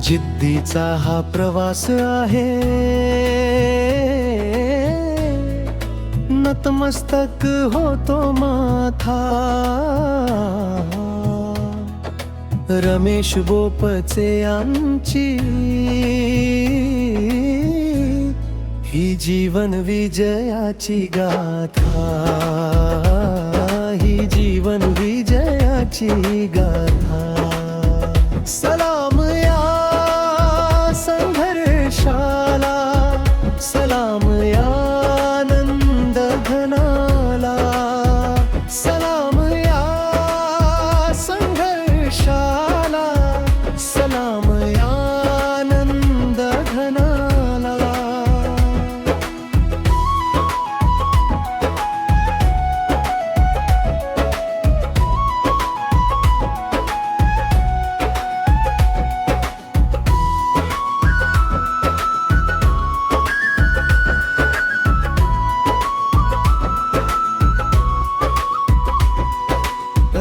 जिद्दीचा हा प्रवास आहे, नतमस्तक होतो माथा। रमेश बोपचे आमची ही जीवन विजयाची गाथा, ही जीवन विजयाची गाथा। सलाम या संघर्षाला, सलाम या आनंद घनाला, सलाम या संघर्षाला, सलाम या आनंद घनाला।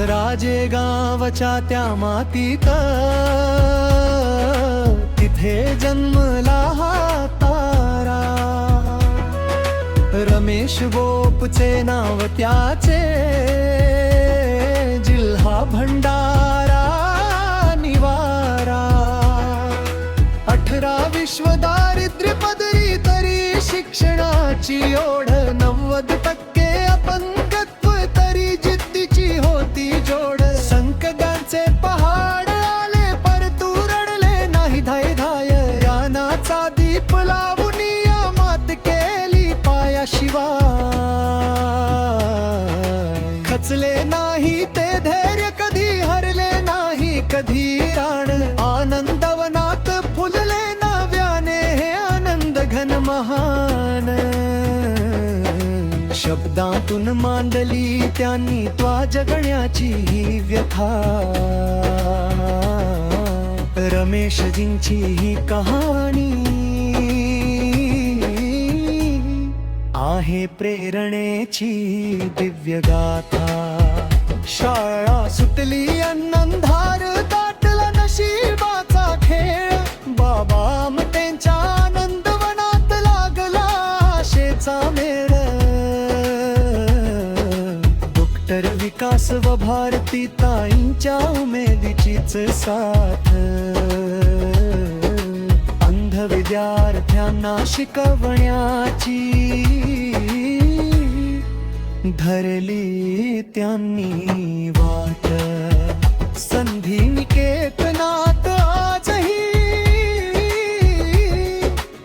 राजे गावच्या त्या मातीत, तिथे जन्मला हा तारा। रमेश बोपचे नाव त्याचे, जिल्हा भंडारा निवारा। 18 विश्व दारिद्र्य पदरी तरी शिक्षणाची ओढ, 90% अपंगत्व तरी जिद्दीची होती जोड। संकटांचे पहाड आले परतू रडले नाही धाय धाय, ज्ञानाचा दीप लावून या मात केली पायाशिवाय। खचले नाही ते धैर्य कधी, हरले नाही कधी राण। आनंदवनात फुलले नव्याने हे आनंद घन महान। शब्दातून मांडली त्यांनी त्वा जगण्याची ही व्यथा। रमेशजींची ही कहाणी आहे प्रेरणेची दिव्य गाथा। शाळा सुटली अन्नंधार, दाटला नशिबाचा खेळ। बाबा मतेंच्या आनंदवनात लागला आशेचा मेळ। डॉक्टर विकास व भारती ताईंच्या उमेदीचीच साथ। अंध विद्यार्थ्यांना शिकवण्याची धरली त्यांनी वाट। संधी निकेतनात आजही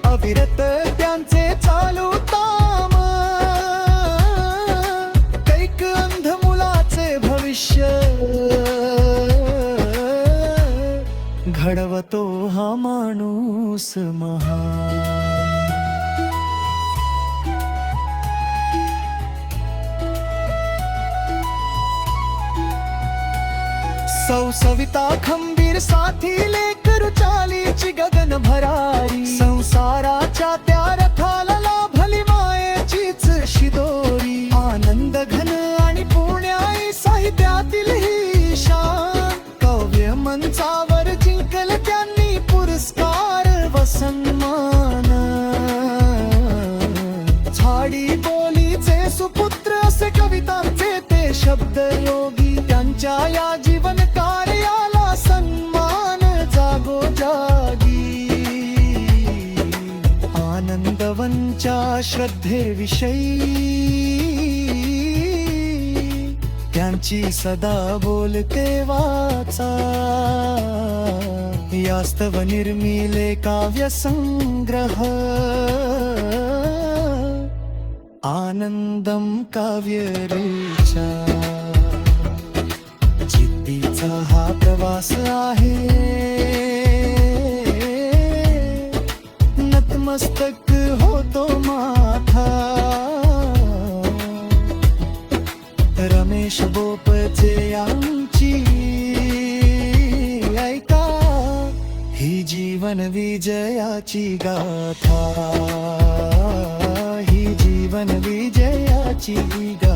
अविरत त्यांचे चालू ताम। कैक अंध मुलाचे भविष्य घडवतो हा माणूस महान। सौ सविता खंबीर साथी, लेकरू चालीची गगन भरारी। संसाराच्या त्या रथाला लाभली मायेचीच शिदोरी। आनंद घन आणि पुण्याई साहित्यातील ही शान। काव्य मंचावर जिंकल त्यांनी पुरस्कार व सन्मान। झाडी बोलीचे सुपुत्र असे कवितांचे ते शब्द योगी। त्यांच्या या जीवन कार्याला सन्मान जागोजागी। आनंदवनच्या श्रद्धेविषयी त्यांची सदा बोलते वाचा। यास्तव निर्मिले काव्य संग्रह, आनंदम काव्य ऋचा। जिद्दीचा हा प्रवास आहे, नतमस्तक होतो माथा। रमेश बोपचे आमची ऐका, ही जीवन विजयाची गाथा, ही जीवन विजयाची गाथा।